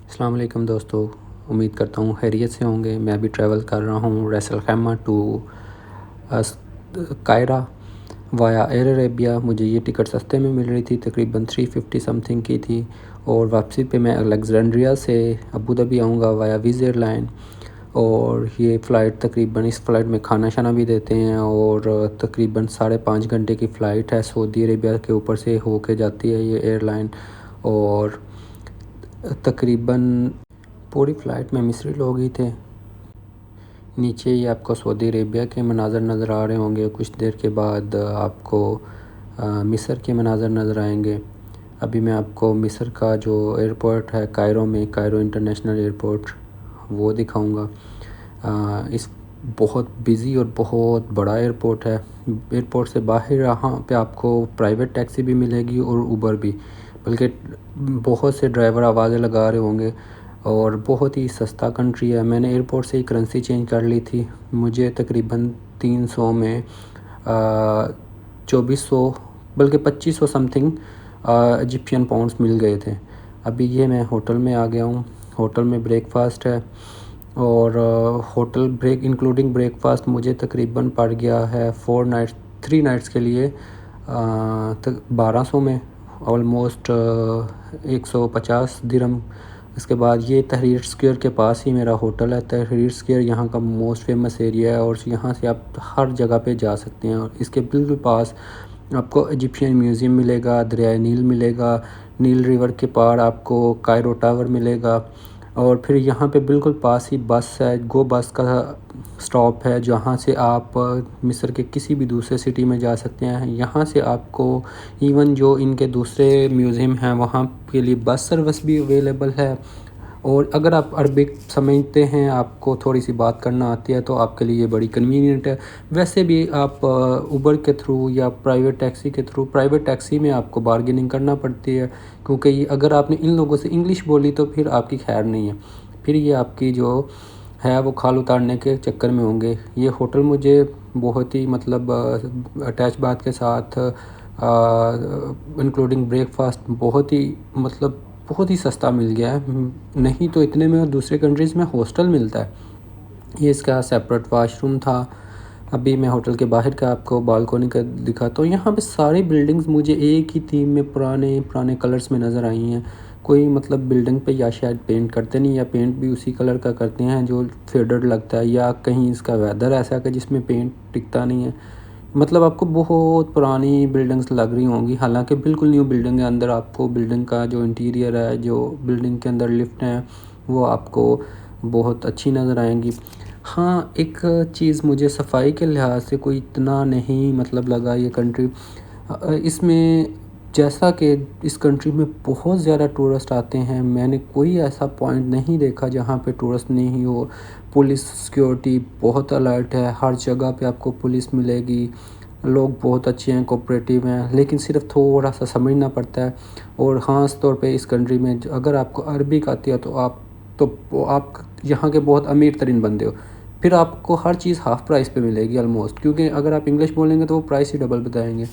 अस्सलाम वालेकुम दोस्तों, उम्मीद करता हूँ खैरियत से होंगे। मैं अभी ट्रैवल कर रहा हूँ Ras Al Khaimah to Cairo via Air Arabia. मुझे ये टिकट सस्ते में मिल रही थी, तकरीबन 350 समथिंग की थी। और वापसी पे मैं अलेक्जेंड्रिया से अबू धाबी आऊँगा वाया विज़ एयरलाइन। और ये फ़्लाइट तकरीबन, इस फ़्लाइट में खाना शाना भी देते हैं और तकरीबन 5.5 घंटे की फ़्लाइट है। सऊदी अरेबिया के ऊपर से होके जाती है ये एयरलाइन। और तकरीबन पूरी फ़्लाइट में मिस्री लोग ही थे। नीचे ही आपको सऊदी अरेबिया के मनाज़र नज़र आ रहे होंगे, कुछ देर के बाद आपको मिस्र के मनाज़र नज़र आएंगे। अभी मैं आपको मिस्र का जो एयरपोर्ट है कायरो में, कायरो इंटरनेशनल एयरपोर्ट, वो दिखाऊंगा। इस बहुत बिज़ी और बहुत बड़ा एयरपोर्ट है। एयरपोर्ट से बाहर यहाँ पे आपको प्राइवेट टैक्सी भी मिलेगी और उबर भी, बल्कि बहुत से ड्राइवर आवाज़ें लगा रहे होंगे। और बहुत ही सस्ता कंट्री है। मैंने एयरपोर्ट से ही करेंसी चेंज कर ली थी, मुझे तकरीबन 300 में 2400 बल्कि 2500 समथिंग इजिप्शियन पाउंड्स मिल गए थे। अभी ये मैं होटल में आ गया हूँ। होटल में ब्रेकफास्ट है और होटल ब्रेक इंक्लूडिंग ब्रेकफास्ट मुझे तकरीबन पड़ गया है 3 नाइट्स के लिए तक 1200 में, ऑलमोस्ट 150 दिरहम। इसके बाद ये तहरीर स्क्वायर के पास ही मेरा होटल है। तहरीर स्क्वायर यहाँ का मोस्ट फेमस एरिया है और यहाँ से आप हर जगह पे जा सकते हैं। और इसके बिल्कुल पास आपको इजिप्शियन म्यूज़ियम मिलेगा, दरियाए नील मिलेगा, नील रिवर के पार आपको कायरो टावर मिलेगा। और फिर यहाँ पे बिल्कुल पास ही बस है, गो बस का स्टॉप है, जहाँ से आप मिस्र के किसी भी दूसरे सिटी में जा सकते हैं। यहाँ से आपको इवन जो इनके दूसरे म्यूज़ियम हैं वहाँ के लिए बस सर्विस भी अवेलेबल है। और अगर आप अरबिक समझते हैं, आपको थोड़ी सी बात करना आती है, तो आपके लिए बड़ी कन्वीनियंट है। वैसे भी आप उबर के थ्रू या प्राइवेट टैक्सी में आपको बार्गेनिंग करना पड़ती है, क्योंकि ये अगर आपने इन लोगों से इंग्लिश बोली तो फिर आपकी खैर नहीं है, फिर ये आपकी जो है वो खाल उतारने के चक्कर में होंगे। ये होटल मुझे बहुत ही मतलब अटैच बात के साथ इंक्लूडिंग ब्रेकफास्ट बहुत ही सस्ता मिल गया है। नहीं तो इतने में दूसरे कंट्रीज़ में हॉस्टल मिलता है। ये इसका सेपरेट वाशरूम था। अभी मैं होटल के बाहर का आपको बालकोनी का दिखाता हूँ। यहाँ पे सारी बिल्डिंग्स मुझे एक ही थीम में पुराने पुराने कलर्स में नज़र आई हैं। कोई मतलब बिल्डिंग पे या शायद पेंट करते नहीं, या पेंट भी उसी कलर का करते हैं जो फेडेड लगता है, या कहीं इसका वेदर ऐसा है कि जिसमें पेंट टिकता नहीं है। मतलब आपको बहुत पुरानी बिल्डिंग्स लग रही होंगी, हालांकि बिल्कुल न्यू बिल्डिंग है। अंदर आपको बिल्डिंग का जो इंटीरियर है, जो बिल्डिंग के अंदर लिफ्ट हैं, वो आपको बहुत अच्छी नज़र आएंगी। हाँ, एक चीज़ मुझे सफाई के लिहाज से कोई इतना नहीं मतलब लगा ये कंट्री। इसमें जैसा कि इस कंट्री में बहुत ज़्यादा टूरिस्ट आते हैं, मैंने कोई ऐसा पॉइंट नहीं देखा जहाँ पे टूरिस्ट नहीं हो। पुलिस सिक्योरिटी बहुत अलर्ट है, हर जगह पे आपको पुलिस मिलेगी। लोग बहुत अच्छे हैं, कोऑपरेटिव हैं, लेकिन सिर्फ थोड़ा सा समझना पड़ता है। और ख़ास तौर पे इस कंट्री में अगर आपको अरबिक आती है तो आप यहाँ के बहुत अमीर तरीन बंदे हो। फिर आपको हर चीज़ हाफ़ प्राइस पे मिलेगी ऑलमोस्ट, क्योंकि अगर आप इंग्लिश बोलेंगे तो वो प्राइस ही डबल बताएंगे।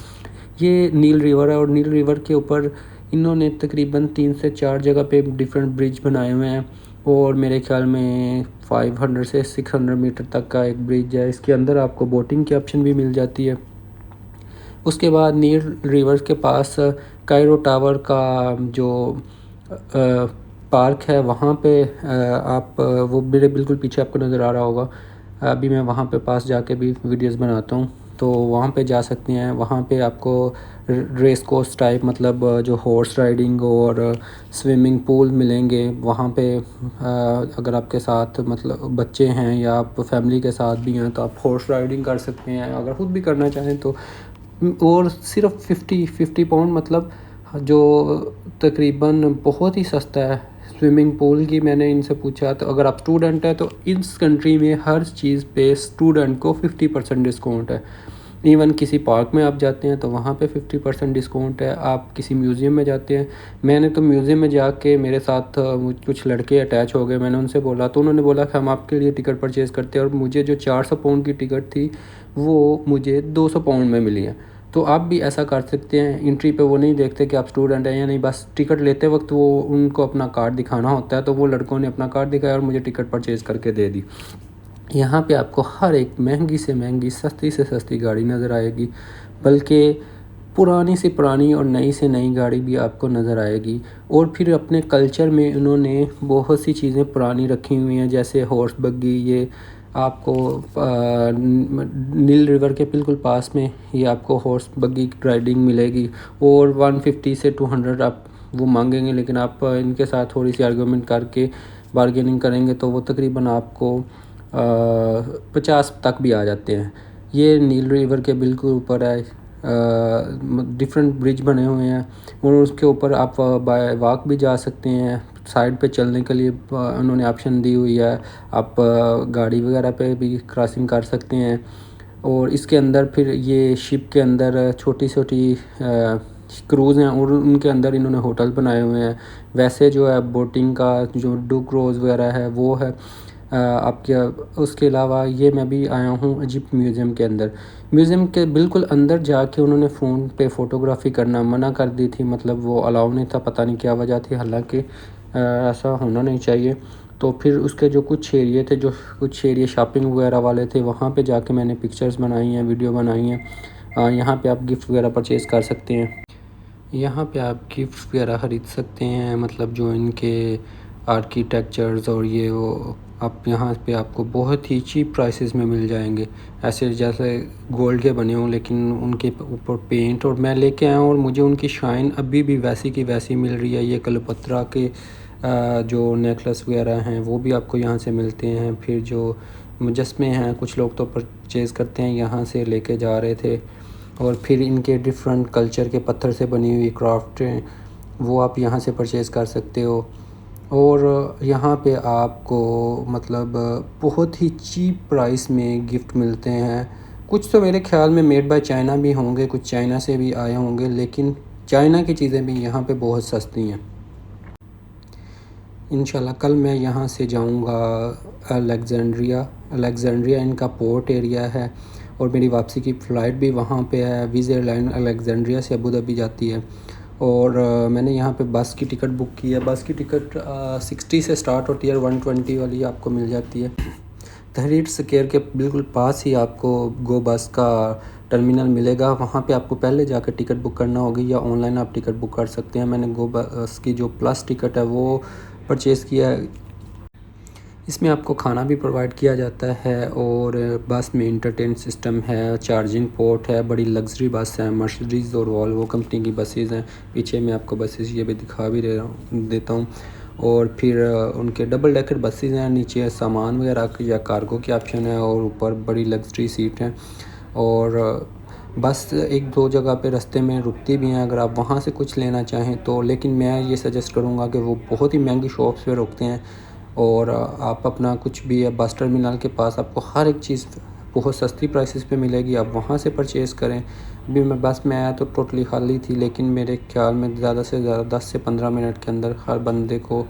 ये नील रिवर है और नील रिवर के ऊपर इन्होंने तकरीबन 3 से 4 जगह पे डिफरेंट ब्रिज बनाए हुए हैं। और मेरे ख्याल में 500 से 600 मीटर तक का एक ब्रिज है। इसके अंदर आपको बोटिंग की ऑप्शन भी मिल जाती है। उसके बाद नील रिवर के पास कायरो टावर का जो पार्क है, वहाँ पे आप वो मेरे बिल्कुल पीछे आपको नज़र आ रहा होगा। अभी मैं वहाँ पे पास जाके भी वीडियोस बनाता हूँ, तो वहाँ पे जा सकते हैं। वहाँ पे आपको रेस कोर्स टाइप मतलब जो हॉर्स राइडिंग और स्विमिंग पूल मिलेंगे वहाँ पे। अगर आपके साथ मतलब बच्चे हैं या आप फैमिली के साथ भी हैं तो आप हॉर्स राइडिंग कर सकते हैं, अगर खुद भी करना चाहें तो। और सिर्फ 50 पाउंड मतलब जो तकरीबन बहुत ही सस्ता है। स्विमिंग पूल की मैंने इनसे पूछा तो अगर आप स्टूडेंट हैं तो इस कंट्री में हर चीज़ पे स्टूडेंट को 50% डिस्काउंट है। इवन किसी पार्क में आप जाते हैं तो वहाँ पे 50% डिस्काउंट है। आप किसी म्यूज़ियम में जाते हैं, मैंने तो म्यूज़ियम में जाके मेरे साथ कुछ लड़के अटैच हो गए। मैंने उनसे बोला तो उन्होंने बोला कि हम आपके लिए टिकट परचेज़ करते हैं, और मुझे जो 400 पाउंड की टिकट थी वो मुझे 200 पाउंड में मिली है। तो आप भी ऐसा कर सकते हैं। एंट्री पे वो नहीं देखते कि आप स्टूडेंट हैं या नहीं, बस टिकट लेते वक्त वो उनको अपना कार्ड दिखाना होता है। तो वो लड़कों ने अपना कार्ड दिखाया और मुझे टिकट परचेज़ करके दे दी। यहाँ पे आपको हर एक महंगी से महंगी, सस्ती से सस्ती गाड़ी नज़र आएगी, बल्कि पुरानी से पुरानी और नई से नई गाड़ी भी आपको नज़र आएगी। और फिर अपने कल्चर में इन्होंने बहुत सी चीज़ें पुरानी रखी हुई हैं, जैसे हॉर्स बग्गी। ये आपको नील रिवर के बिल्कुल पास में ये आपको हॉर्स बग्गी राइडिंग मिलेगी। और 150 से 200 आप वो मांगेंगे, लेकिन आप इनके साथ थोड़ी सी आर्गूमेंट करके बार्गेनिंग करेंगे तो वो तकरीबन आपको 50 तक भी आ जाते हैं। ये नील रिवर के बिल्कुल ऊपर है। डिफरेंट ब्रिज बने हुए हैं और उसके ऊपर आप बाय वॉक भी जा सकते हैं। साइड पे चलने के लिए उन्होंने ऑप्शन दी हुई है। आप गाड़ी वगैरह पे भी क्रॉसिंग कर सकते हैं। और इसके अंदर फिर ये शिप के अंदर छोटी छोटी क्रूज़ हैं और उनके अंदर इन्होंने होटल बनाए हुए हैं। वैसे जो है बोटिंग का जो डू क्रूज़ वगैरह है वो है आपके। उसके अलावा ये मैं भी आया हूँ इजिप्ट म्यूज़ियम के अंदर। म्यूज़ियम के बिल्कुल अंदर जाके उन्होंने फ़ोन पे फ़ोटोग्राफ़ी करना मना कर दी थी, मतलब वो अलाउ नहीं था, पता नहीं क्या वजह थी, हालांकि ऐसा होना नहीं चाहिए। तो फिर उसके जो कुछ एरिए थे, जो कुछ एरिए शॉपिंग वगैरह वाले थे, वहाँ पे जाके मैंने पिक्चर्स बनाई हैं, वीडियो बनाई हैं। यहाँ पे आप गिफ्ट वगैरह परचेज़ कर सकते हैं। यहाँ पे आप गिफ्ट वगैरह ख़रीद सकते हैं, मतलब जो इनके आर्किटेक्चर्स और ये वो आप यहाँ पे आपको बहुत ही चीप प्राइसेस में मिल जाएंगे। ऐसे जैसे गोल्ड के बने हों लेकिन उनके ऊपर पेंट, और मैं लेके आया हूँ और मुझे उनकी शाइन अभी भी वैसी की वैसी मिल रही है। ये कलपत्रा के जो नेकलेस वगैरह हैं वो भी आपको यहाँ से मिलते हैं। फिर जो मुजस्मे हैं, कुछ लोग तो परचेज़ करते हैं, यहाँ से लेके जा रहे थे। और फिर इनके डिफरेंट कल्चर के पत्थर से बनी हुई क्राफ्ट हैं, वो आप यहाँ से परचेज़ कर सकते हो। और यहाँ पे आपको मतलब बहुत ही चीप प्राइस में गिफ्ट मिलते हैं। कुछ तो मेरे ख़्याल में मेड बाय चाइना भी होंगे, कुछ चाइना से भी आए होंगे, लेकिन चाइना की चीज़ें भी यहाँ पे बहुत सस्ती हैं। इंशाल्लाह कल मैं यहाँ से जाऊँगा अलेक्ज़ेंड्रिया इनका पोर्ट एरिया है और मेरी वापसी की फ़्लाइट भी वहाँ पे है। विज़ एयरलाइन अलेक्ज़ेंड्रिया से अबू धाबी जाती है। और मैंने यहाँ पे बस की टिकट बुक की है। बस की टिकट 60 से स्टार्ट होती है और 120 वाली आपको मिल जाती है। तहरीर स्क्वायर के बिल्कुल पास ही आपको गो बस का टर्मिनल मिलेगा। वहाँ पे आपको पहले जाकर टिकट बुक करना होगी या ऑनलाइन आप टिकट बुक कर सकते हैं। मैंने गो बस की जो प्लस टिकट है वो परचेज़ किया है। इसमें आपको खाना भी प्रोवाइड किया जाता है और बस में इंटरटेन सिस्टम है, चार्जिंग पोर्ट है, बड़ी लग्जरी बस है। मर्सिडीज़ और वॉल्वो कंपनी की बसेज़ हैं। पीछे मैं आपको बसेज़ ये भी दिखा भी देता हूँ। और फिर उनके डबल डेकर बसेज़ हैं, नीचे सामान वगैरह या कार्गो की ऑप्शन है और ऊपर बड़ी लग्जरी सीट हैं। और बस एक दो जगह पे रास्ते में रुकती भी हैं अगर आप वहाँ से कुछ लेना चाहें तो, लेकिन मैं ये सजेस्ट करूँगा कि वो बहुत ही महंगी शॉप्स पे रुकते हैं। और आप अपना कुछ भी है बस टर्मिनल के पास आपको हर एक चीज़ बहुत सस्ती प्राइसेस पे मिलेगी, आप वहाँ से परचेज़ करें। अभी मैं बस में आया तो टोटली खाली थी, लेकिन मेरे ख्याल में ज़्यादा से ज़्यादा 10 से 15 मिनट के अंदर हर बंदे को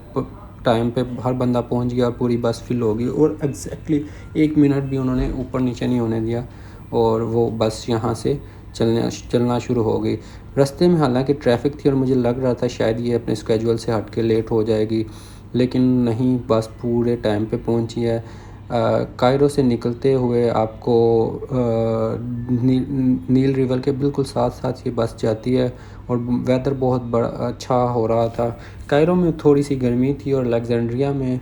टाइम पे हर बंदा पहुँच गया और पूरी बस फिल होगी। और एग्जैक्टली 1 मिनट भी उन्होंने ऊपर नीचे नहीं होने दिया और वो बस यहाँ से चलना शुरू हो गई। रास्ते में हालांकि ट्रैफिक थी और मुझे लग रहा था शायद ये अपने स्केड्यूल से हट के लेट हो जाएगी, लेकिन नहीं, बस पूरे टाइम पे पहुंची है। कायरो से निकलते हुए आपको नील रिवर के बिल्कुल साथ साथ ये बस जाती है और वेदर बहुत बड़ा अच्छा हो रहा था। कायरो में थोड़ी सी गर्मी थी और अलेक्जेंड्रिया में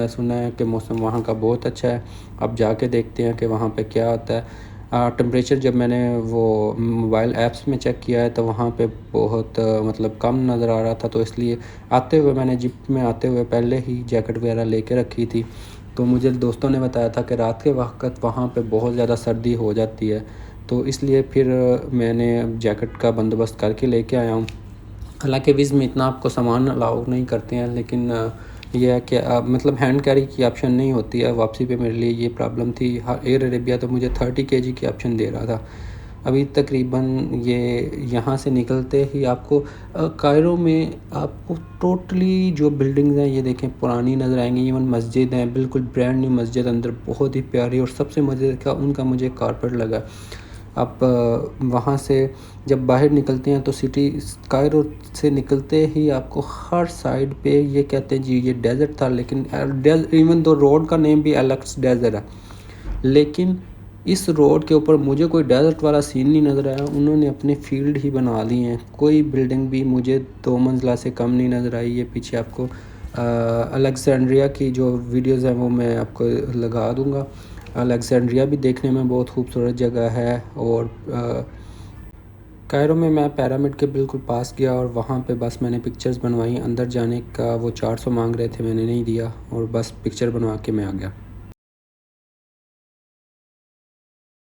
सुना है कि मौसम वहाँ का बहुत अच्छा है। अब जाके देखते हैं कि वहाँ पे क्या आता है। टेम्परेचर जब मैंने वो मोबाइल ऐप्स में चेक किया है तो वहाँ पे बहुत मतलब कम नज़र आ रहा था, तो इसलिए आते हुए मैंने जिप में आते हुए पहले ही जैकेट वगैरह लेके रखी थी। तो मुझे दोस्तों ने बताया था कि रात के वक्त वहाँ पे बहुत ज़्यादा सर्दी हो जाती है, तो इसलिए फिर मैंने जैकेट का बंदोबस्त करके लेके आया हूँ। हालांकि विज़ में इतना आपको सामान अलाउ नहीं करते हैं, लेकिन यह है कि मतलब हैंड कैरी की ऑप्शन नहीं होती है। वापसी पे मेरे लिए ये प्रॉब्लम थी। एयर अरेबिया तो मुझे 30 kg की ऑप्शन दे रहा था। अभी तकरीबन ये यहाँ से निकलते ही आपको कायरो में आपको टोटली जो बिल्डिंग्स हैं ये देखें पुरानी नज़र आएंगी। इवन मस्जिद हैं, बिल्कुल ब्रांड न्यू मस्जिद, अंदर बहुत ही प्यारी। और सबसे मज़े का उनका मुझे कारपेट लगा। आप वहाँ से जब बाहर निकलते हैं तो सिटी कायरो से निकलते ही आपको हर साइड पे ये कहते हैं जी ये डेज़र्ट था, लेकिन इवन दो रोड का नेम भी एलेक्स डेज़र्ट है, लेकिन इस रोड के ऊपर मुझे कोई डेज़र्ट वाला सीन नहीं नज़र आया। उन्होंने अपने फील्ड ही बना ली हैं, कोई बिल्डिंग भी मुझे 2 मंजिला से कम नहीं नज़र आई। ये पीछे आपको अलेक्जेंड्रिया की जो वीडियोज़ हैं वो मैं आपको लगा दूँगा। अलेक्जेंड्रिया भी देखने में बहुत खूबसूरत जगह है। और कायरो में मैं पिरामिड के बिल्कुल पास गया और वहाँ पे बस मैंने पिक्चर्स बनवाई। अंदर जाने का वो 400 मांग रहे थे, मैंने नहीं दिया और बस पिक्चर बनवा के मैं आ गया।